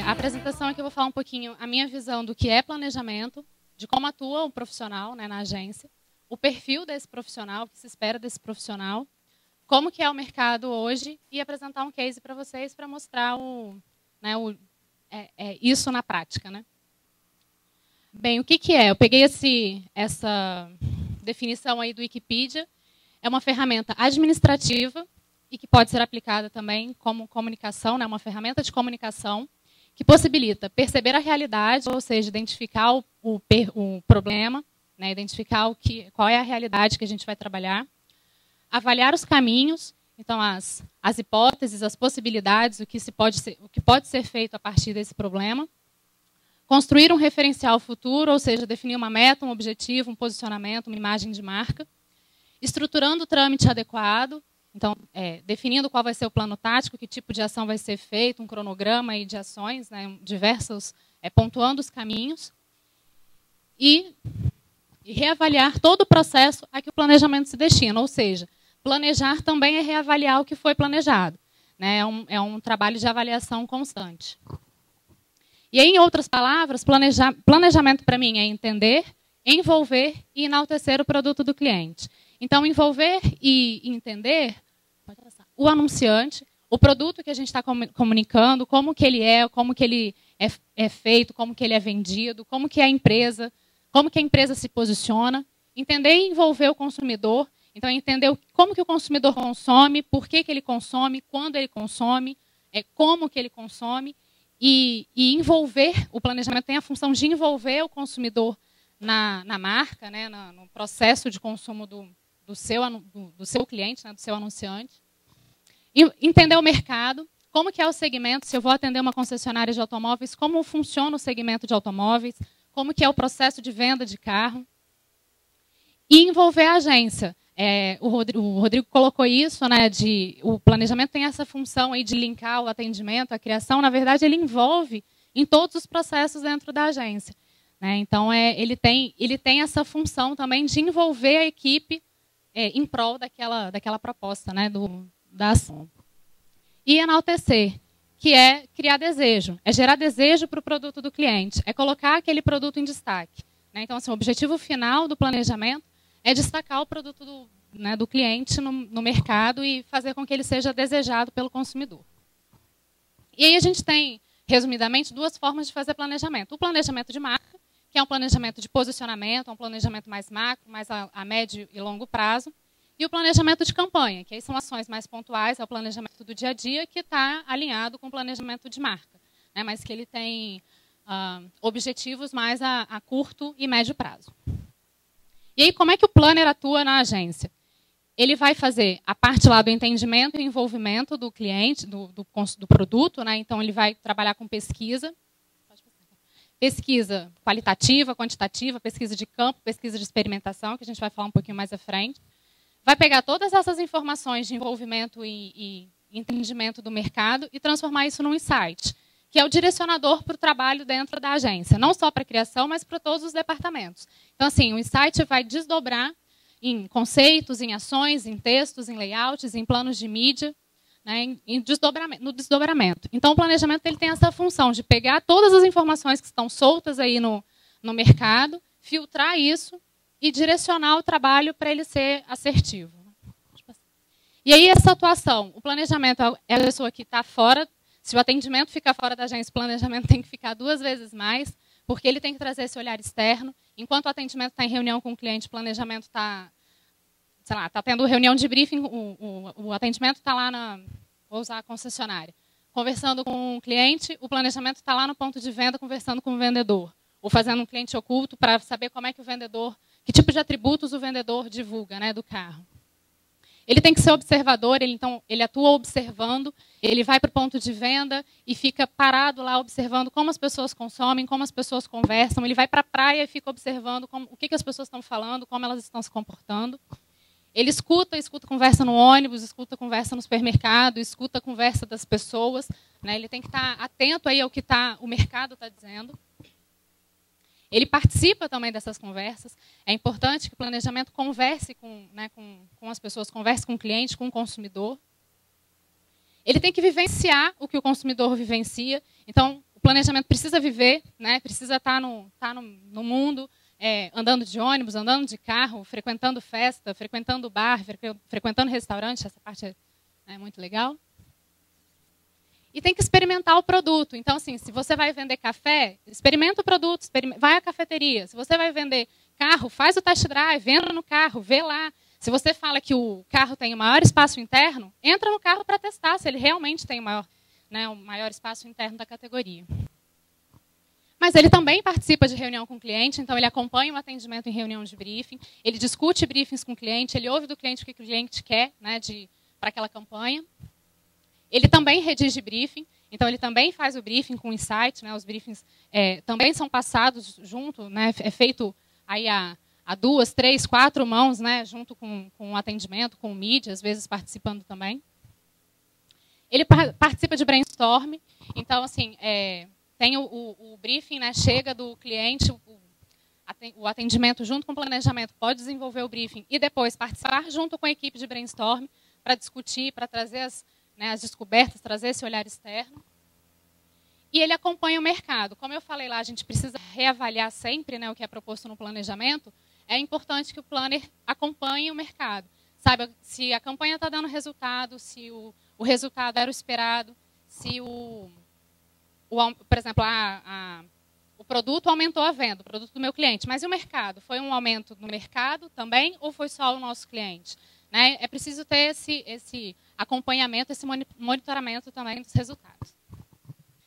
A apresentação aqui eu vou falar um pouquinho a minha visão do que é planejamento, de como atua o profissional, né, na agência, o perfil desse profissional, o que se espera desse profissional, como que é o mercado hoje e apresentar um case para vocês para mostrar isso na prática, né? Bem, o que que é? Eu peguei essa definição aí do Wikipedia. É uma ferramenta administrativa e que pode ser aplicada também como comunicação, né? Uma ferramenta de comunicação que possibilita perceber a realidade, ou seja, identificar o problema, né? Identificar qual é a realidade que a gente vai trabalhar, avaliar os caminhos, então as hipóteses, as possibilidades, o que pode ser feito a partir desse problema, construir um referencial futuro, ou seja, definir uma meta, um objetivo, um posicionamento, uma imagem de marca, estruturando o trâmite adequado, então, definindo qual vai ser o plano tático, que tipo de ação vai ser feito, um cronograma aí de ações, né, diversos, pontuando os caminhos, e reavaliar todo o processo a que o planejamento se destina, ou seja, planejar também é reavaliar o que foi planejado, né, é um trabalho de avaliação constante. E aí, em outras palavras, planejamento para mim é entender, envolver e enaltecer o produto do cliente. Então, envolver e entender o anunciante, o produto que a gente está comunicando, como que ele é, como que ele é feito, como que ele é vendido, como que é a empresa se posiciona, entender e envolver o consumidor, então entender como que o consumidor consome, por que ele consome, quando ele consome, como que ele consome, e envolver, o planejamento tem a função de envolver o consumidor na marca, né, no processo de consumo do seu cliente, né, do seu anunciante. E entender o mercado, como que é o segmento, se eu vou atender uma concessionária de automóveis, como funciona o segmento de automóveis, como que é o processo de venda de carro. E envolver a agência. O Rodrigo colocou isso, né, o planejamento tem essa função aí de linkar o atendimento, a criação, na verdade ele envolve em todos os processos dentro da agência. Né? Então, ele tem essa função também de envolver a equipe em prol daquela proposta, né, da ação. E enaltecer, que é criar desejo, é gerar desejo para o produto do cliente, é colocar aquele produto em destaque. Né? Então, assim, o objetivo final do planejamento é destacar o produto do cliente no mercado e fazer com que ele seja desejado pelo consumidor. E aí a gente tem, resumidamente, duas formas de fazer planejamento. O planejamento de marca, que é um planejamento de posicionamento, um planejamento mais macro, mais a médio e longo prazo. E o planejamento de campanha, que aí são ações mais pontuais, é o planejamento do dia a dia, que está alinhado com o planejamento de marca, né, mas que ele tem objetivos mais a curto e médio prazo. E aí, como é que o planner atua na agência? Ele vai fazer a parte lá do entendimento e envolvimento do cliente, do produto, né? Então ele vai trabalhar com pesquisa qualitativa, quantitativa, pesquisa de campo, pesquisa de experimentação, que a gente vai falar um pouquinho mais à frente. Vai pegar todas essas informações de envolvimento e entendimento do mercado e transformar isso num insight, que é o direcionador para o trabalho dentro da agência, não só para a criação, mas para todos os departamentos. Então, assim, o insight vai desdobrar em conceitos, em ações, em textos, em layouts, em planos de mídia, né, no desdobramento. Então, o planejamento ele tem essa função de pegar todas as informações que estão soltas aí no mercado, filtrar isso e direcionar o trabalho para ele ser assertivo. E aí, essa atuação, o planejamento é a pessoa que está fora. Se o atendimento ficar fora da agência, o planejamento tem que ficar 2 vezes mais, porque ele tem que trazer esse olhar externo. Enquanto o atendimento está em reunião com o cliente, o planejamento está, sei lá, está tendo reunião de briefing, o atendimento está lá vou usar a concessionária, conversando com o cliente, o planejamento está lá no ponto de venda, conversando com o vendedor, ou fazendo um cliente oculto para saber como é que o vendedor, que tipo de atributos o vendedor divulga, né, do carro. Ele tem que ser observador, então ele atua observando, ele vai para o ponto de venda e fica parado lá observando como as pessoas consomem, como as pessoas conversam. Ele vai para a praia e fica observando o que as pessoas estão falando, como elas estão se comportando. Ele escuta conversa no ônibus, escuta conversa no supermercado, escuta a conversa das pessoas. Né? Ele tem que estar atento aí ao que o mercado está dizendo. Ele participa também dessas conversas. É importante que o planejamento converse com as pessoas, converse com o cliente, com o consumidor. Ele tem que vivenciar o que o consumidor vivencia. Então, planejamento precisa viver, né? Precisa estar no mundo, andando de ônibus, andando de carro, frequentando festa, frequentando bar, frequentando restaurante. Essa parte é muito legal. E tem que experimentar o produto. Então, assim, se você vai vender café, experimenta o produto, vai à cafeteria. Se você vai vender carro, faz o test drive, entra no carro, vê lá. Se você fala que o carro tem o maior espaço interno, entra no carro para testar se ele realmente tem o maior espaço interno da categoria. Mas ele também participa de reunião com o cliente, então ele acompanha o atendimento em reunião de briefing, ele discute briefings com o cliente, ele ouve do cliente o que o cliente quer, né, para aquela campanha. Ele também redige briefing, então ele também faz o briefing com insight, né, os briefings também são passados junto, né, é feito aí a 2, 3, 4 mãos, né, junto com o atendimento, com o mídia, às vezes participando também. Ele participa de brainstorm, então assim, tem o briefing, né, chega do cliente, o atendimento junto com o planejamento pode desenvolver o briefing e depois participar junto com a equipe de brainstorm para discutir, para trazer as descobertas, trazer esse olhar externo. E ele acompanha o mercado. Como eu falei lá, a gente precisa reavaliar sempre, né, o que é proposto no planejamento. É importante que o planner acompanhe o mercado. Sabe se a campanha está dando resultado, se o resultado era o esperado, se por exemplo, o produto aumentou a venda, o produto do meu cliente. Mas e o mercado? Foi um aumento no mercado também ou foi só o nosso cliente? Né? É preciso ter esse acompanhamento, esse monitoramento também dos resultados.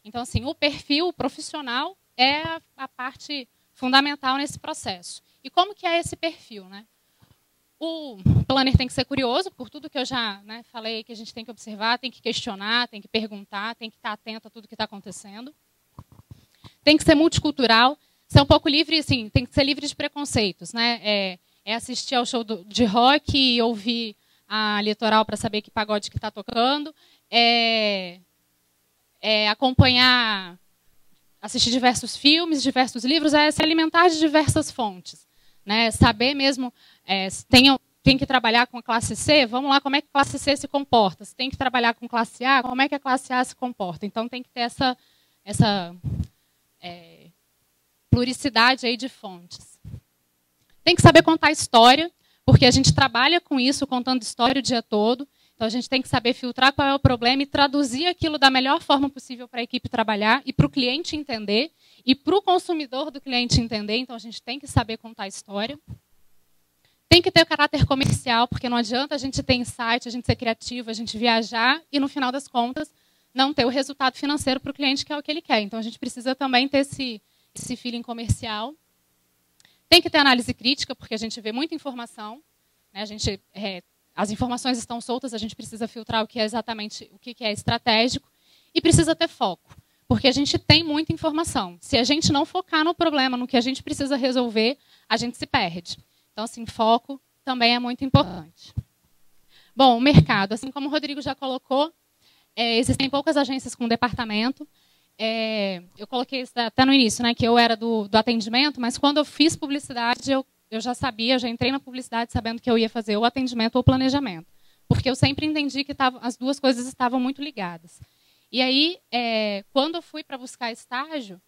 Então, assim, o perfil profissional é a parte fundamental nesse processo. E como que é esse perfil? Né? O planner tem que ser curioso, por tudo que eu já falei, que a gente tem que observar, tem que questionar, tem que perguntar, tem que estar atento a tudo que está acontecendo. Tem que ser multicultural, ser um pouco livre, assim, tem que ser livre de preconceitos. Né? Assistir ao show de rock e ouvir a Litoral para saber que pagode que está tocando, acompanhar, assistir diversos filmes, diversos livros, se alimentar de diversas fontes. Né? Saber mesmo, tem que trabalhar com a classe C, vamos lá, como é que a classe C se comporta? Se tem que trabalhar com classe A, como é que a classe A se comporta? Então tem que ter essa pluricidade aí de fontes. Tem que saber contar história, porque a gente trabalha com isso, contando história o dia todo. Então, a gente tem que saber filtrar qual é o problema e traduzir aquilo da melhor forma possível para a equipe trabalhar e para o cliente entender e para o consumidor do cliente entender. Então, a gente tem que saber contar história. Tem que ter o caráter comercial, porque não adianta a gente ter insight, a gente ser criativo, a gente viajar e, no final das contas, não ter o resultado financeiro para o cliente, que é o que ele quer. Então, a gente precisa também ter esse feeling comercial. Tem que ter análise crítica, porque a gente vê muita informação. Né? As informações estão soltas, a gente precisa filtrar o que é exatamente o que é estratégico. E precisa ter foco, porque a gente tem muita informação. Se a gente não focar no problema, no que a gente precisa resolver, a gente se perde. Então, assim, foco também é muito importante. Bom, o mercado, assim como o Rodrigo já colocou, existem poucas agências com departamento. Eu coloquei isso até no início, né, que eu era do atendimento, mas quando eu fiz publicidade, eu já sabia, já entrei na publicidade sabendo que eu ia fazer o atendimento ou o planejamento. Porque eu sempre entendi que as duas coisas estavam muito ligadas. E aí, quando eu fui para buscar estágio,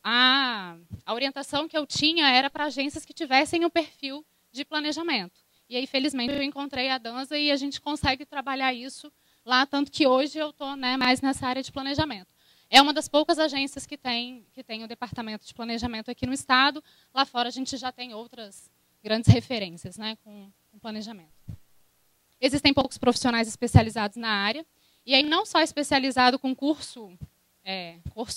a orientação que eu tinha era para agências que tivessem um perfil de planejamento. E aí, felizmente, eu encontrei a Danza e a gente consegue trabalhar isso lá, tanto que hoje eu estou mais nessa área de planejamento. É uma das poucas agências que tem o departamento de planejamento aqui no estado. Lá fora a gente já tem outras grandes referências, né, com planejamento. Existem poucos profissionais especializados na área. E aí não só especializado com curso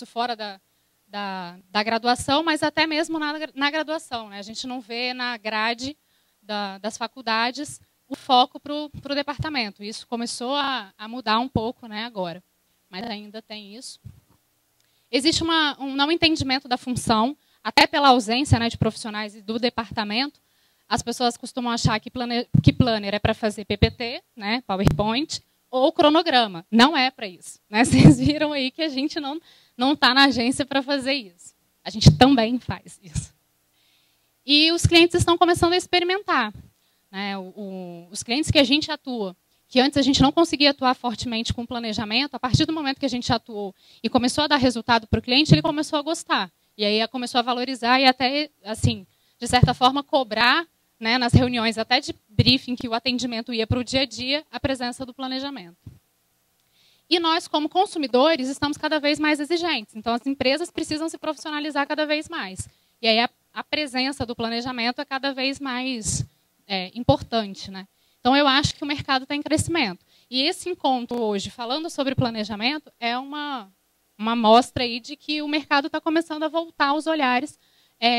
fora da graduação, mas até mesmo na graduação. Né? A gente não vê na grade das faculdades o foco para o departamento. Isso começou a mudar um pouco, né, agora. Mas ainda tem isso. Existe um não entendimento da função, até pela ausência, né, de profissionais do departamento. As pessoas costumam achar que planner é para fazer PPT, né, PowerPoint, ou cronograma. Não é para isso. Né? Vocês viram aí que a gente não está na agência para fazer isso. A gente também faz isso. E os clientes estão começando a experimentar. Né? Os clientes que a gente atua, que antes a gente não conseguia atuar fortemente com planejamento, a partir do momento que a gente atuou e começou a dar resultado para o cliente, ele começou a gostar. E aí começou a valorizar e até, assim, de certa forma, cobrar, né, nas reuniões até de briefing que o atendimento ia para o dia a dia, a presença do planejamento. E nós, como consumidores, estamos cada vez mais exigentes. Então, as empresas precisam se profissionalizar cada vez mais. E aí a presença do planejamento é cada vez mais importante, né? Então, eu acho que o mercado está em crescimento. E esse encontro hoje, falando sobre planejamento, é uma amostra aí de que o mercado está começando a voltar os olhares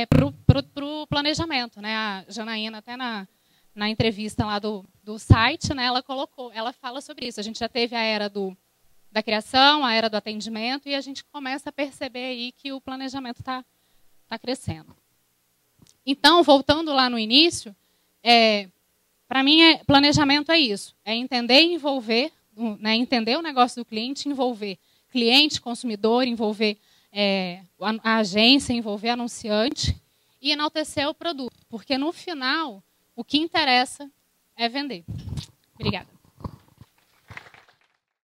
para o planejamento, né? A Janaína, até na entrevista lá do site, né, ela fala sobre isso. A gente já teve a era da criação, a era do atendimento, e a gente começa a perceber aí que o planejamento está crescendo. Então, voltando lá no início, para mim, planejamento é isso. É entender e envolver, né, entender o negócio do cliente, envolver cliente, consumidor, envolver a agência, envolver anunciante e enaltecer o produto. Porque, no final, o que interessa é vender. Obrigada.